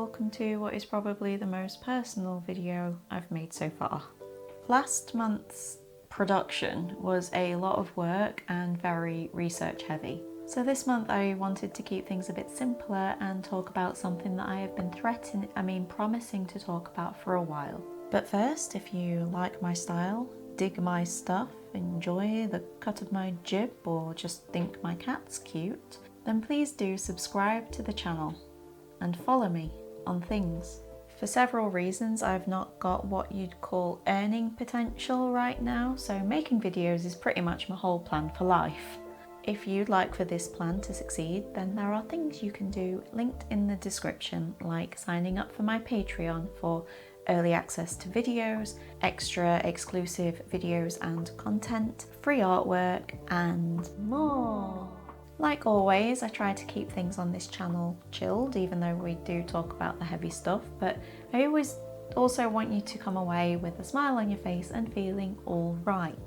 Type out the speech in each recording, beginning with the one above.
welcome to what is probably the most personal video I've made so far. Last month's production was a lot of work and very research heavy. So this month I wanted to keep things a bit simpler and talk about something that I have been promising to talk about for a while. But first, if you like my style, dig my stuff, enjoy the cut of my jib, or just think my cat's cute, then please do subscribe to the channel and follow me on things. For several reasons, I've not got what you'd call earning potential right now, so making videos is pretty much my whole plan for life. If you'd like for this plan to succeed, then there are things you can do linked in the description, like signing up for my Patreon for early access to videos, extra exclusive videos and content, free artwork, and more. Like always, I try to keep things on this channel chilled, even though we do talk about the heavy stuff, but I always also want you to come away with a smile on your face and feeling all right.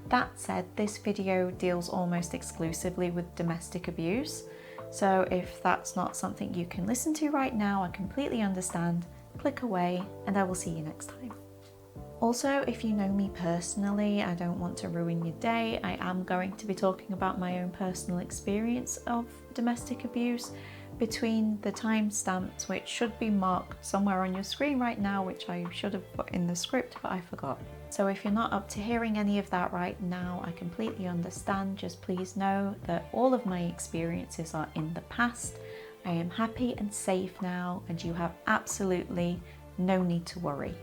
That said, this video deals almost exclusively with domestic abuse, so if that's not something you can listen to right now, I completely understand. Click away and I will see you next time. Also, if you know me personally, I don't want to ruin your day. I am going to be talking about my own personal experience of domestic abuse between the timestamps, which should be marked somewhere on your screen right now, which I should have put in the script, but I forgot. So if you're not up to hearing any of that right now, I completely understand. Just please know that all of my experiences are in the past. I am happy and safe now, and you have absolutely no need to worry.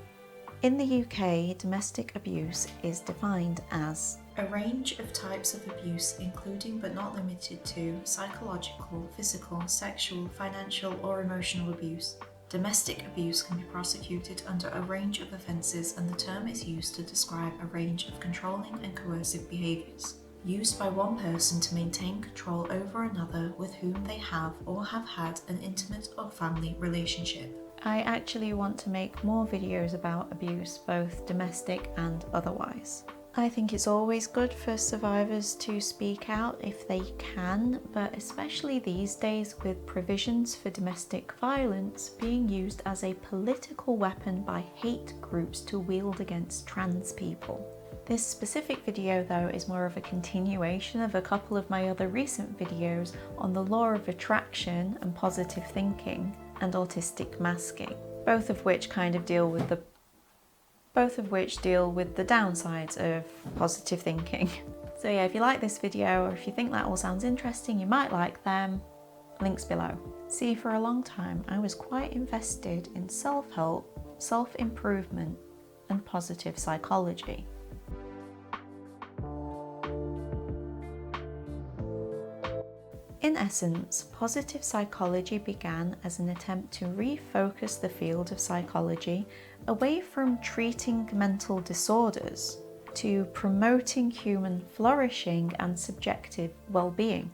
In the UK, domestic abuse is defined as a range of types of abuse, including but not limited to psychological, physical, sexual, financial, or emotional abuse. Domestic abuse can be prosecuted under a range of offences, and the term is used to describe a range of controlling and coercive behaviours used by one person to maintain control over another with whom they have or have had an intimate or family relationship. I actually want to make more videos about abuse, both domestic and otherwise. I think it's always good for survivors to speak out if they can, but especially these days with provisions for domestic violence being used as a political weapon by hate groups to wield against trans people. This specific video though is more of a continuation of a couple of my other recent videos on the law of attraction and positive thinking and autistic masking, both of which deal with the downsides of positive thinking. So yeah, if you like this video, or if you think that all sounds interesting, you might like them. Links below. See, for a long time I was quite invested in self-help, self-improvement and positive psychology. In essence, positive psychology began as an attempt to refocus the field of psychology away from treating mental disorders to promoting human flourishing and subjective well-being.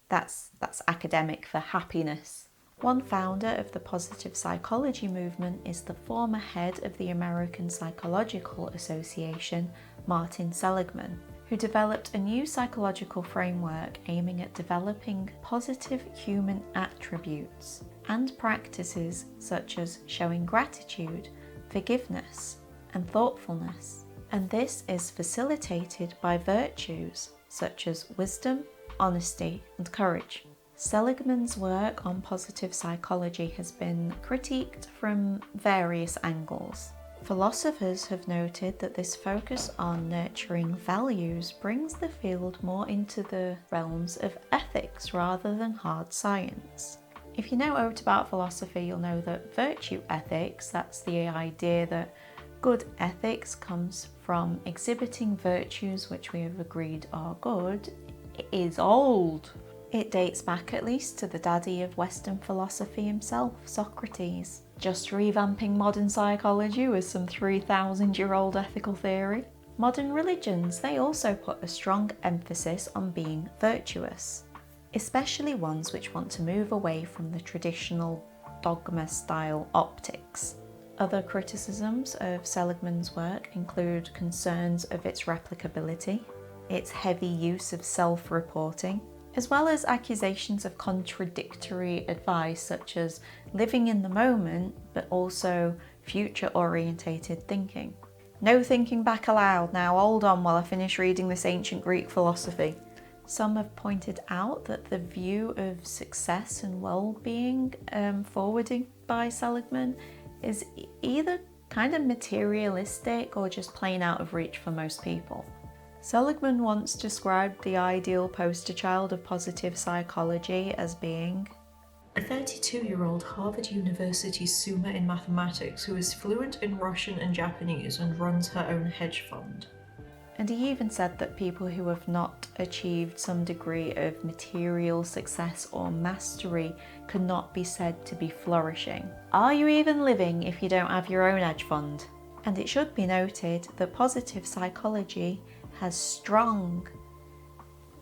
That's academic for happiness. One founder of the positive psychology movement is the former head of the American Psychological Association, Martin Seligman, who developed a new psychological framework aiming at developing positive human attributes and practices such as showing gratitude, forgiveness, and thoughtfulness. And this is facilitated by virtues such as wisdom, honesty, and courage. Seligman's work on positive psychology has been critiqued from various angles. Philosophers have noted that this focus on nurturing values brings the field more into the realms of ethics rather than hard science. If you know out about philosophy, you'll know that virtue ethics, that's the idea that good ethics comes from exhibiting virtues which we have agreed are good, is old. It dates back at least to the daddy of Western philosophy himself, Socrates. Just revamping modern psychology with some 3,000-year-old ethical theory. Modern religions, they also put a strong emphasis on being virtuous, especially ones which want to move away from the traditional dogma-style optics. Other criticisms of Seligman's work include concerns of its replicability, its heavy use of self-reporting, as well as accusations of contradictory advice such as living in the moment but also future-orientated thinking. No thinking back aloud now, hold on while I finish reading this ancient Greek philosophy. Some have pointed out that the view of success and well-being forwarded by Seligman is either kind of materialistic or just plain out of reach for most people. Seligman once described the ideal poster child of positive psychology as being a 32-year-old Harvard University summa in mathematics who is fluent in Russian and Japanese and runs her own hedge fund. And he even said that people who have not achieved some degree of material success or mastery cannot be said to be flourishing. Are you even living if you don't have your own hedge fund? And it should be noted that positive psychology has strong,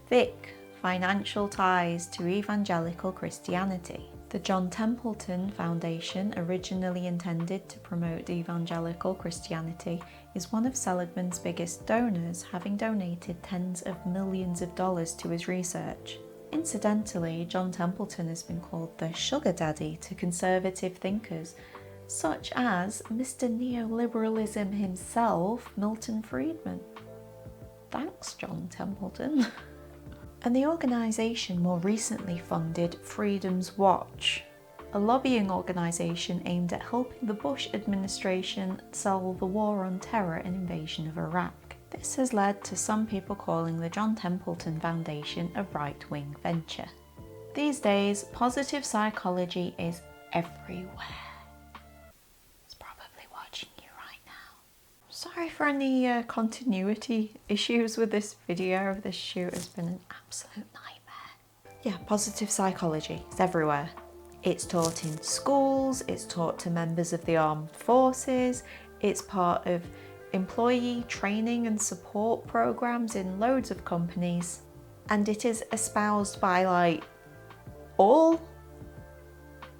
thick financial ties to evangelical Christianity. The John Templeton Foundation, originally intended to promote evangelical Christianity, is one of Seligman's biggest donors, having donated tens of millions of dollars to his research. Incidentally, John Templeton has been called the sugar daddy to conservative thinkers, such as Mr. Neoliberalism himself, Milton Friedman. Thanks, John Templeton. And the organisation more recently funded Freedom's Watch, a lobbying organisation aimed at helping the Bush administration solve the war on terror and invasion of Iraq. This has led to some people calling the John Templeton Foundation a right-wing venture. These days, positive psychology is everywhere. It's probably watching you right now. Sorry for any continuity issues with this video. This shoot has been an absolute nightmare. Yeah, positive psychology is everywhere. It's taught in schools, it's taught to members of the armed forces, it's part of employee training and support programs in loads of companies, and it is espoused by like all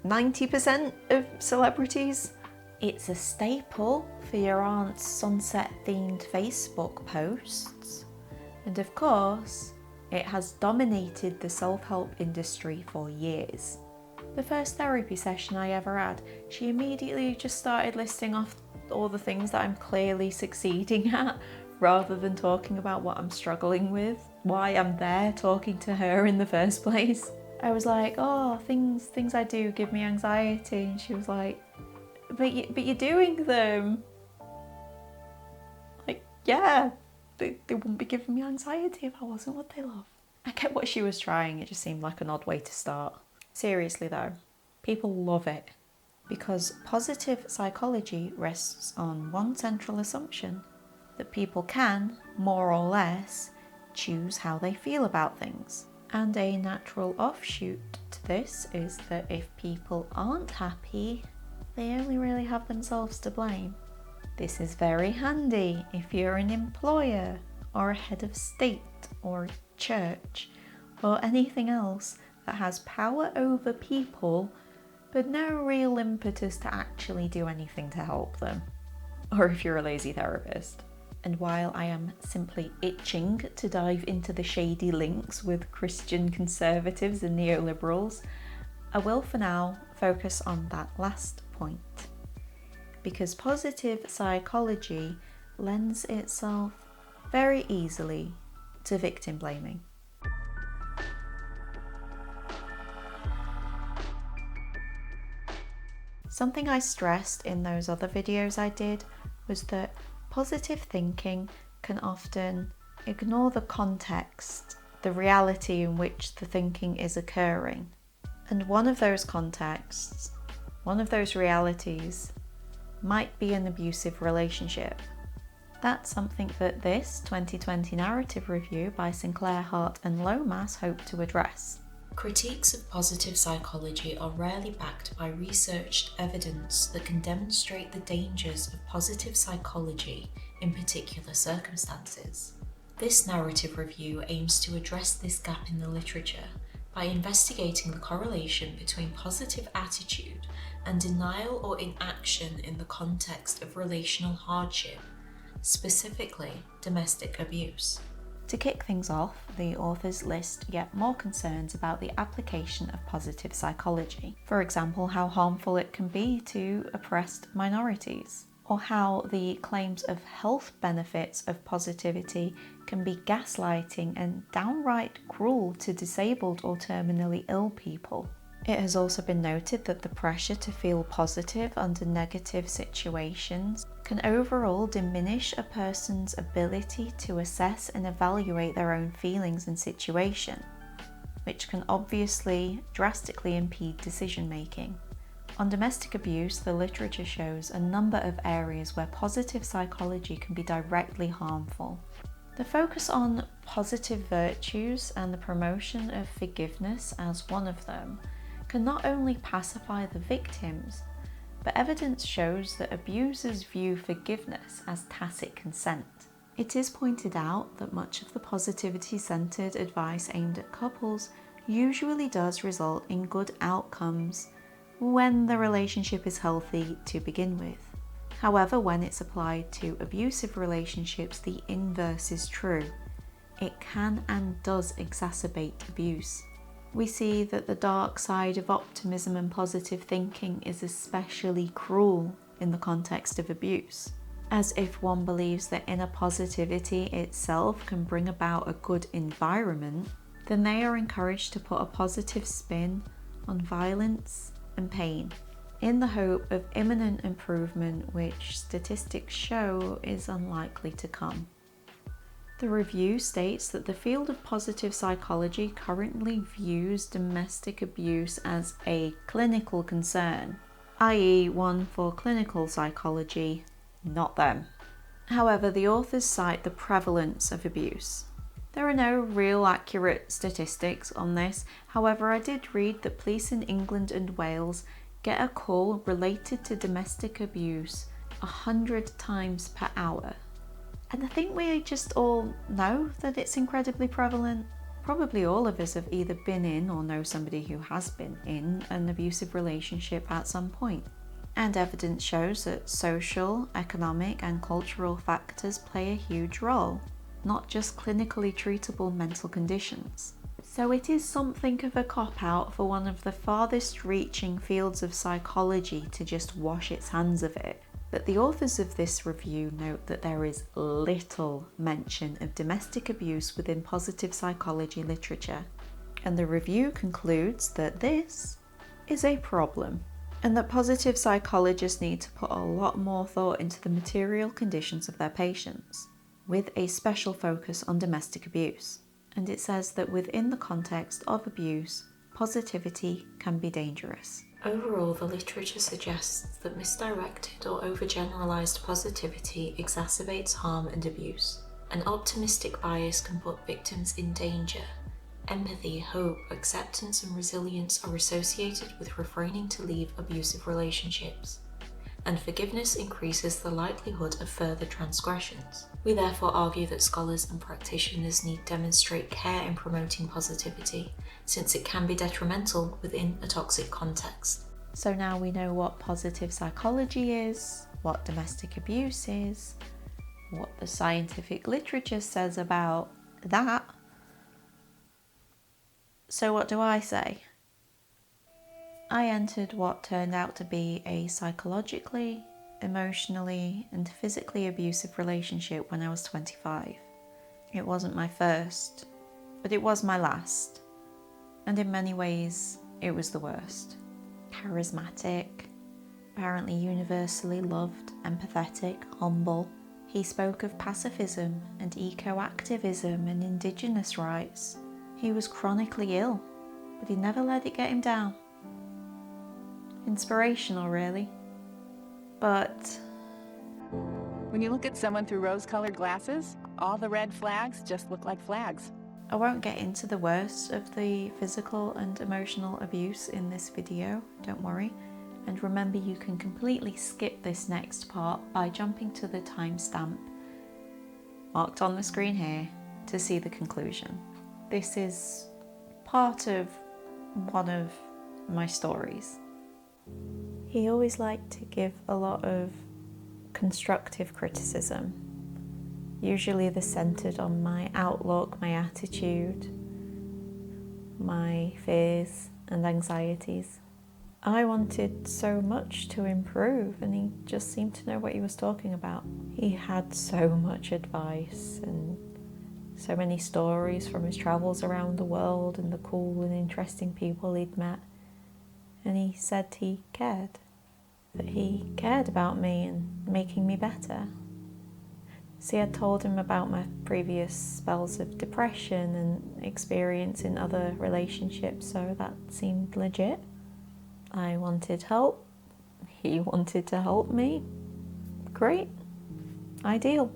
90% of celebrities. It's a staple for your aunt's sunset-themed Facebook posts. And of course, it has dominated the self-help industry for years. The first therapy session I ever had, she immediately just started listing off all the things that I'm clearly succeeding at, rather than talking about what I'm struggling with, why I'm there talking to her in the first place. I was like, oh, things I do give me anxiety, and she was like, but you're doing them. Like, yeah, they wouldn't be giving me anxiety if I wasn't what they love. I get what she was trying, it just seemed like an odd way to start. Seriously though, people love it because positive psychology rests on one central assumption, that people can, more or less, choose how they feel about things. And a natural offshoot to this is that if people aren't happy, they only really have themselves to blame. This is very handy if you're an employer or a head of state or church or anything else that has power over people but no real impetus to actually do anything to help them. Or if you're a lazy therapist. And while I am simply itching to dive into the shady links with Christian conservatives and neoliberals, I will for now focus on that last point. Because positive psychology lends itself very easily to victim blaming. Something I stressed in those other videos I did was that positive thinking can often ignore the context, the reality in which the thinking is occurring. And one of those contexts, one of those realities, might be an abusive relationship. That's something that this 2020 narrative review by Sinclair, Hart and Lomas hope to address. Critiques of positive psychology are rarely backed by researched evidence that can demonstrate the dangers of positive psychology in particular circumstances. This narrative review aims to address this gap in the literature by investigating the correlation between positive attitude and denial or inaction in the context of relational hardship, specifically domestic abuse. To kick things off, the authors list yet more concerns about the application of positive psychology. For example, how harmful it can be to oppressed minorities, or how the claims of health benefits of positivity can be gaslighting and downright cruel to disabled or terminally ill people. It has also been noted that the pressure to feel positive under negative situations can overall diminish a person's ability to assess and evaluate their own feelings and situation, which can obviously drastically impede decision making. On domestic abuse, the literature shows a number of areas where positive psychology can be directly harmful. The focus on positive virtues and the promotion of forgiveness as one of them can not only pacify the victims, but evidence shows that abusers view forgiveness as tacit consent. It is pointed out that much of the positivity-centered advice aimed at couples usually does result in good outcomes when the relationship is healthy to begin with. However, when it's applied to abusive relationships, the inverse is true. It can and does exacerbate abuse. We see that the dark side of optimism and positive thinking is especially cruel in the context of abuse, as if one believes that inner positivity itself can bring about a good environment, then they are encouraged to put a positive spin on violence and pain, in the hope of imminent improvement, which statistics show is unlikely to come. The review states that the field of positive psychology currently views domestic abuse as a clinical concern, i.e. one for clinical psychology, not them. However, the authors cite the prevalence of abuse. There are no real accurate statistics on this. However, I did read that police in England and Wales get a call related to domestic abuse 100 times per hour. And I think we just all know that it's incredibly prevalent. Probably all of us have either been in or know somebody who has been in an abusive relationship at some point. And evidence shows that social, economic, and cultural factors play a huge role, not just clinically treatable mental conditions. So it is something of a cop-out for one of the farthest reaching fields of psychology to just wash its hands of it. But the authors of this review note that there is little mention of domestic abuse within positive psychology literature, and the review concludes that this is a problem, and that positive psychologists need to put a lot more thought into the material conditions of their patients, with a special focus on domestic abuse. And it says that within the context of abuse, positivity can be dangerous. Overall, the literature suggests that misdirected or overgeneralized positivity exacerbates harm and abuse. An optimistic bias can put victims in danger. Empathy, hope, acceptance, and resilience are associated with refraining to leave abusive relationships. And forgiveness increases the likelihood of further transgressions. We therefore argue that scholars and practitioners need to demonstrate care in promoting positivity, since it can be detrimental within a toxic context. So now we know what positive psychology is, what domestic abuse is, what the scientific literature says about that. So what do I say? I entered what turned out to be a psychologically, emotionally, and physically abusive relationship when I was 25. It wasn't my first, but it was my last. And in many ways, it was the worst. Charismatic, apparently universally loved, empathetic, humble. He spoke of pacifism and eco-activism and indigenous rights. He was chronically ill, but he never let it get him down. Inspirational, really. But when you look at someone through rose-colored glasses, all the red flags just look like flags. I won't get into the worst of the physical and emotional abuse in this video, don't worry. And remember, you can completely skip this next part by jumping to the timestamp marked on the screen here to see the conclusion. This is part of one of my stories. He always liked to give a lot of constructive criticism, Usually they're centered on my outlook, my attitude, my fears and anxieties. I wanted so much to improve, and he just seemed to know what he was talking about. He had so much advice and so many stories from his travels around the world and the cool and interesting people he'd met. And he said he cared, that he cared about me and making me better. See, I told him about my previous spells of depression and experience in other relationships, so that seemed legit. I wanted help. He wanted to help me. Great. Ideal.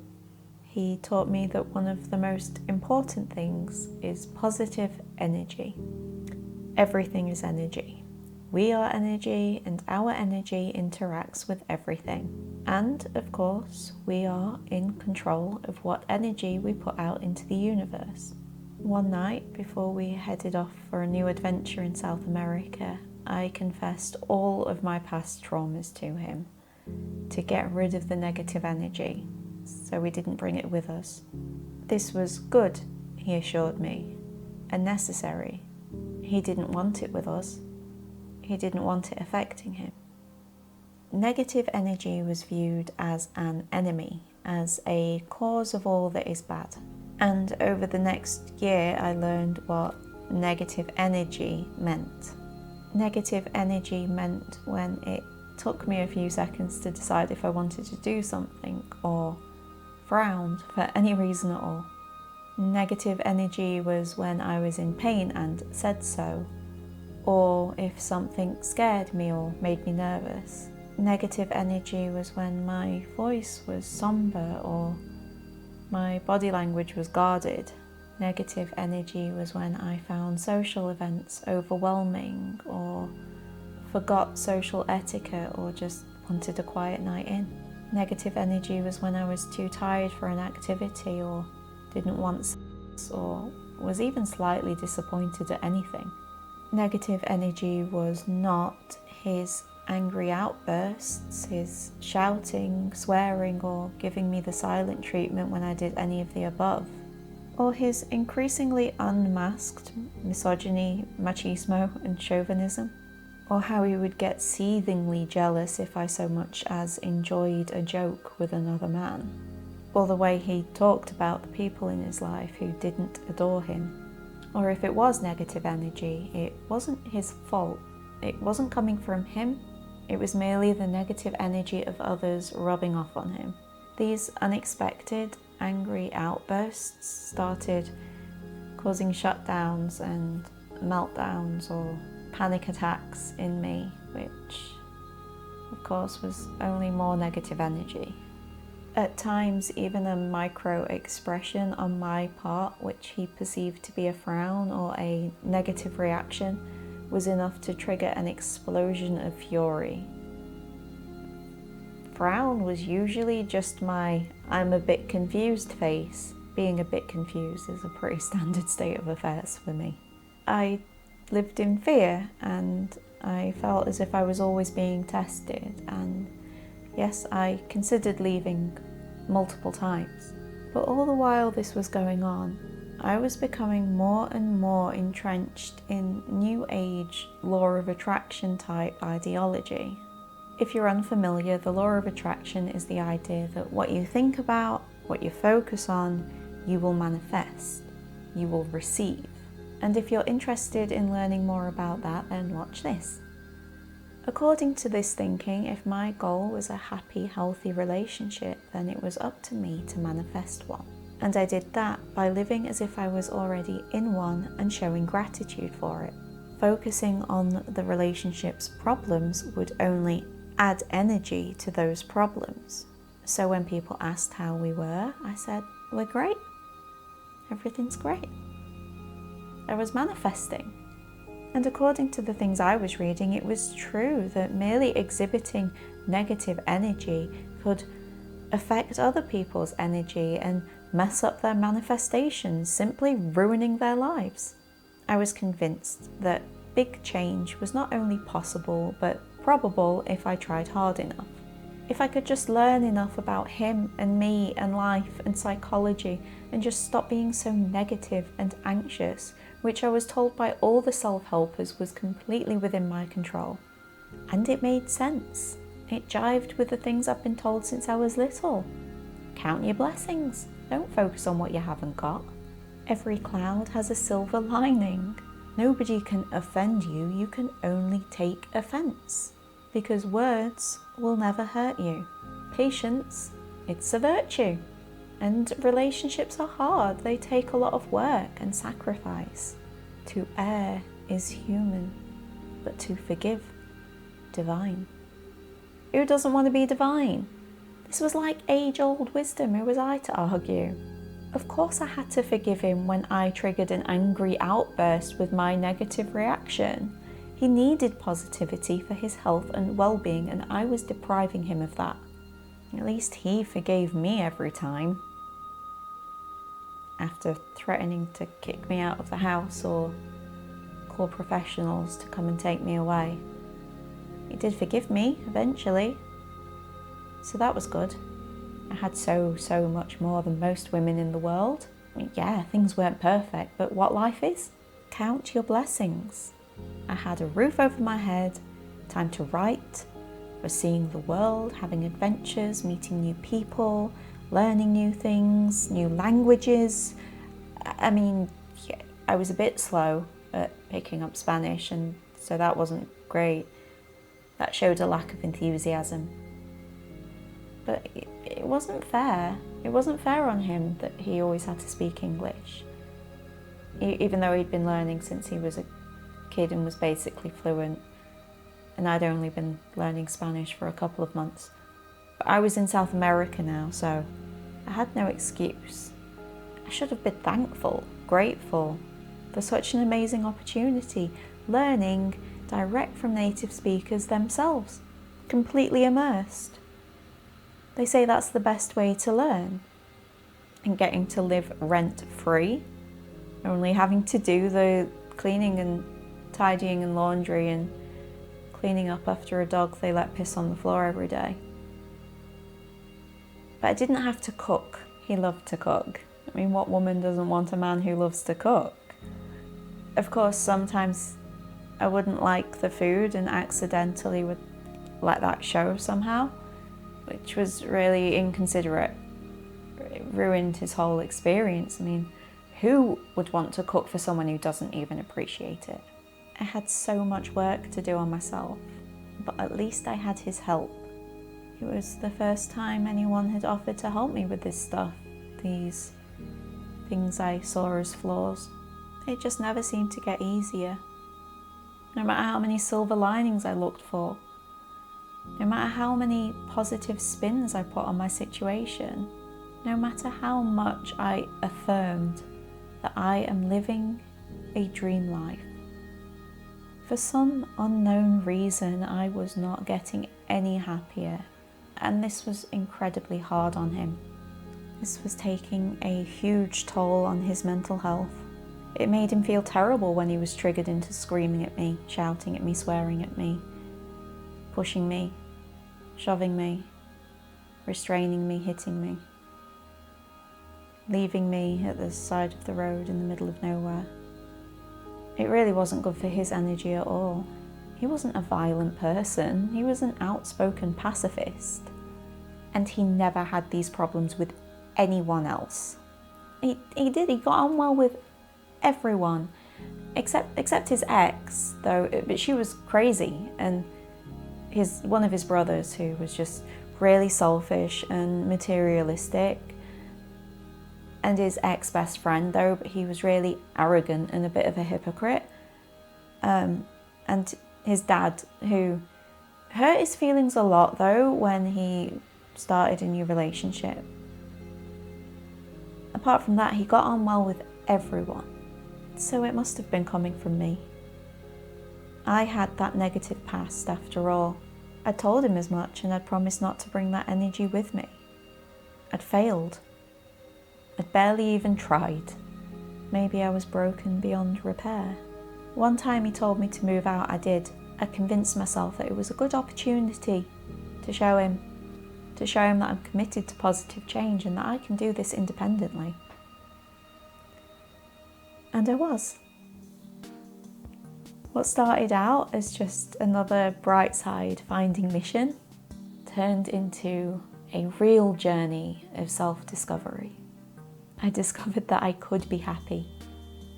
He taught me that one of the most important things is positive energy. Everything is energy. We are energy, and our energy interacts with everything. And, of course, we are in control of what energy we put out into the universe. One night, before we headed off for a new adventure in South America, I confessed all of my past traumas to him to get rid of the negative energy, so we didn't bring it with us. This was good, he assured me, and necessary. He didn't want it with us. He didn't want it affecting him. Negative energy was viewed as an enemy, as a cause of all that is bad. And over the next year, I learned what negative energy meant. Negative energy meant when it took me a few seconds to decide if I wanted to do something or frowned for any reason at all. Negative energy was when I was in pain and said so, or if something scared me or made me nervous. Negative energy was when my voice was somber or my body language was guarded. Negative energy was when I found social events overwhelming or forgot social etiquette or just wanted a quiet night in. Negative energy was when I was too tired for an activity or didn't want sex or was even slightly disappointed at anything. Negative energy was not his angry outbursts, his shouting, swearing, or giving me the silent treatment when I did any of the above, or his increasingly unmasked misogyny, machismo, and chauvinism, or how he would get seethingly jealous if I so much as enjoyed a joke with another man, or the way he talked about the people in his life who didn't adore him. Or if it was negative energy, it wasn't his fault. It wasn't coming from him. It was merely the negative energy of others rubbing off on him. These unexpected, angry outbursts started causing shutdowns and meltdowns or panic attacks in me, which, of course, was only more negative energy. At times, even a micro expression on my part, which he perceived to be a frown or a negative reaction, was enough to trigger an explosion of fury. Frown was usually just my "I'm a bit confused" face. Being a bit confused is a pretty standard state of affairs for me. I lived in fear and I felt as if I was always being tested, and yes, I considered leaving multiple times. But all the while this was going on, I was becoming more and more entrenched in New Age law of attraction type ideology. If you're unfamiliar, the law of attraction is the idea that what you think about, what you focus on, you will manifest, you will receive. And if you're interested in learning more about that, then watch this. According to this thinking, if my goal was a happy, healthy relationship, then it was up to me to manifest one. And I did that by living as if I was already in one and showing gratitude for it. Focusing on the relationship's problems would only add energy to those problems. So when people asked how we were, I said, "We're great. Everything's great." I was manifesting. And according to the things I was reading, it was true that merely exhibiting negative energy could affect other people's energy and mess up their manifestations, simply ruining their lives. I was convinced that big change was not only possible, but probable if I tried hard enough. If I could just learn enough about him and me and life and psychology and just stop being so negative and anxious, which I was told by all the self-helpers was completely within my control. And it made sense. It jived with the things I've been told since I was little. Count your blessings. Don't focus on what you haven't got. Every cloud has a silver lining. Nobody can offend you. You can only take offense. Because words will never hurt you. Patience, it's a virtue. And relationships are hard. They take a lot of work and sacrifice. To err is human, but to forgive, divine. Who doesn't want to be divine? This was like age-old wisdom. Who was I to argue? Of course I had to forgive him when I triggered an angry outburst with my negative reaction. He needed positivity for his health and well-being, and I was depriving him of that. At least he forgave me every time. After threatening to kick me out of the house or call professionals to come and take me away. He did forgive me eventually. So that was good. I had so much more than most women in the world. I mean, yeah, things weren't perfect, but what life is? Count your blessings. I had a roof over my head, time to write, was seeing the world, having adventures, meeting new people, learning new things, new languages. I mean, yeah, I was a bit slow at picking up Spanish, and so that wasn't great. That showed a lack of enthusiasm. But it wasn't fair. It wasn't fair on him that he always had to speak English. Even though he'd been learning since he was a kid and was basically fluent, and I'd only been learning Spanish for a couple of months. But I was in South America now, so I had no excuse. I should have been thankful, grateful for such an amazing opportunity, learning direct from native speakers themselves, completely immersed. They say that's the best way to learn, and getting to live rent-free, only having to do the cleaning and tidying and laundry and cleaning up after a dog they let piss on the floor every day. But I didn't have to cook. He loved to cook. I mean, what woman doesn't want a man who loves to cook? Of course, sometimes I wouldn't like the food and accidentally would let that show somehow, which was really inconsiderate. It ruined his whole experience. I mean, who would want to cook for someone who doesn't even appreciate it? I had so much work to do on myself, but at least I had his help. It was the first time anyone had offered to help me with this stuff, these things I saw as flaws. It just never seemed to get easier. No matter how many silver linings I looked for, no matter how many positive spins I put on my situation, no matter how much I affirmed that I am living a dream life, for some unknown reason I was not getting any happier, and this was incredibly hard on him. This was taking a huge toll on his mental health. It made him feel terrible when he was triggered into screaming at me, shouting at me, swearing at me, pushing me, shoving me, restraining me, hitting me, leaving me at the side of the road in the middle of nowhere. It really wasn't good for his energy at all. He wasn't a violent person. He was an outspoken pacifist. And he never had these problems with anyone else. He got on well with everyone, except his ex, though, but she was crazy, and one of his brothers, who was just really selfish and materialistic, and his ex-best friend, though, but he was really arrogant and a bit of a hypocrite, and his dad, who hurt his feelings a lot, though, when he started a new relationship. Apart from that, he got on well with everyone. So it must have been coming from me. I had that negative past after all. I told him as much, and I'd promised not to bring that energy with me. I'd failed. I'd barely even tried. Maybe I was broken beyond repair. One time he told me to move out, I did. I convinced myself that it was a good opportunity to show him to show him that I'm committed to positive change and that I can do this independently. And I was. What started out as just another bright side finding mission turned into a real journey of self-discovery. I discovered that I could be happy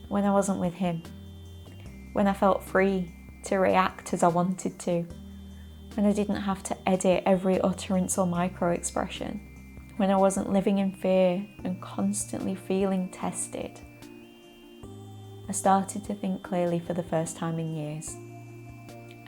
when I wasn't with him, when I felt free to react as I wanted to, when I didn't have to edit every utterance or micro-expression, when I wasn't living in fear and constantly feeling tested. I started to think clearly for the first time in years.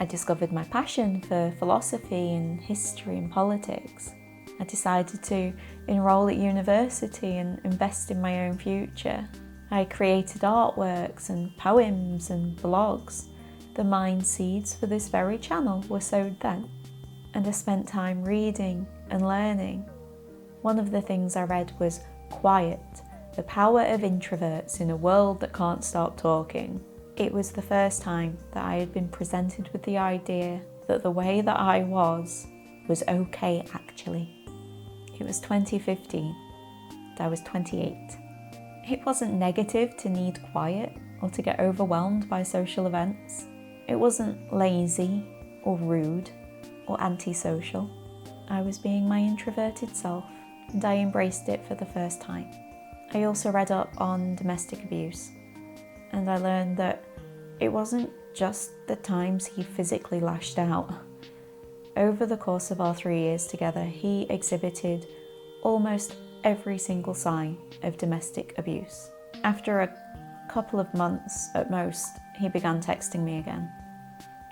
I discovered my passion for philosophy and history and politics. I decided to enroll at university and invest in my own future. I created artworks and poems and blogs. The mind seeds for this very channel were sowed then. And I spent time reading and learning. One of the things I read was Quiet, the Power of Introverts in a World That Can't Stop Talking. It was the first time that I had been presented with the idea that the way that I was okay actually. It was 2015, and I was 28. It wasn't negative to need quiet or to get overwhelmed by social events. It wasn't lazy or rude or antisocial. I was being my introverted self, and I embraced it for the first time. I also read up on domestic abuse, and I learned that it wasn't just the times he physically lashed out. Over the course of our 3 years together, he exhibited almost every single sign of domestic abuse. After a couple of months at most, he began texting me again,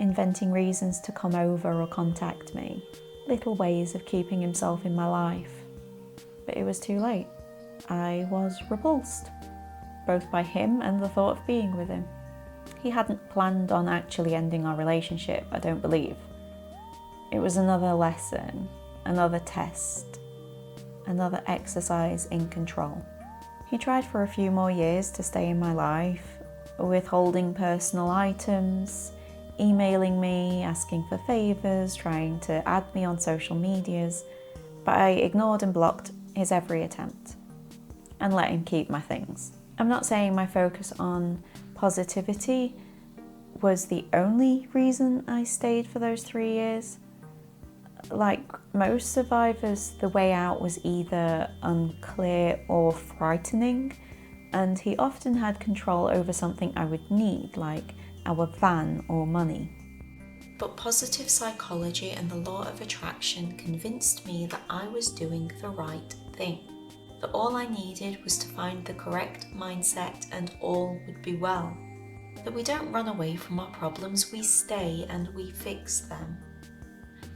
inventing reasons to come over or contact me, little ways of keeping himself in my life. But it was too late. I was repulsed, both by him and the thought of being with him. He hadn't planned on actually ending our relationship, I don't believe. It was another lesson, another test, another exercise in control. He tried for a few more years to stay in my life, withholding personal items, emailing me, asking for favours, trying to add me on social medias, but I ignored and blocked his every attempt and let him keep my things. I'm not saying my focus on positivity was the only reason I stayed for those 3 years. Like most survivors, the way out was either unclear or frightening, and he often had control over something I would need, like our van or money. But positive psychology and the law of attraction convinced me that I was doing the right thing. That all I needed was to find the correct mindset and all would be well. That we don't run away from our problems, we stay and we fix them.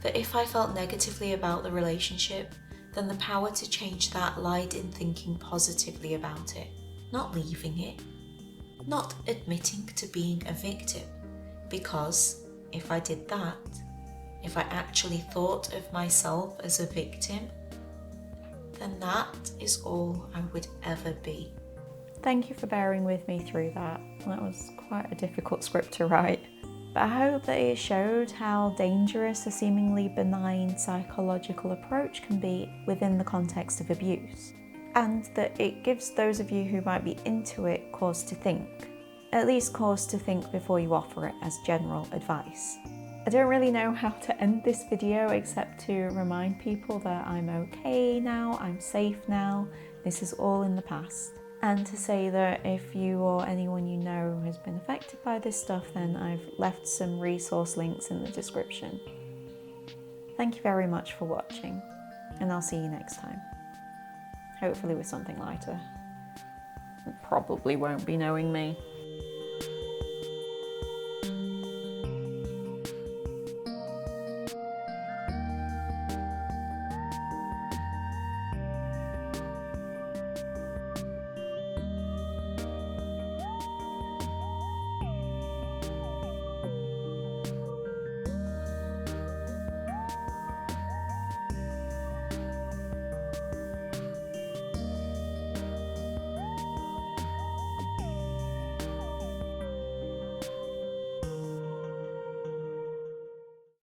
That if I felt negatively about the relationship, then the power to change that lied in thinking positively about it, not leaving it, not admitting to being a victim, because if I did that, if I actually thought of myself as a victim, then that is all I would ever be. Thank you for bearing with me through that. That was quite a difficult script to write. But I hope that it showed how dangerous a seemingly benign psychological approach can be within the context of abuse, and that it gives those of you who might be into it cause to think. At least cause to think before you offer it as general advice. I don't really know how to end this video except to remind people that I'm okay now, I'm safe now, this is all in the past. And to say that if you or anyone you know has been affected by this stuff, then I've left some resource links in the description. Thank you very much for watching, and I'll see you next time. Hopefully with something lighter. It probably won't be knowing me.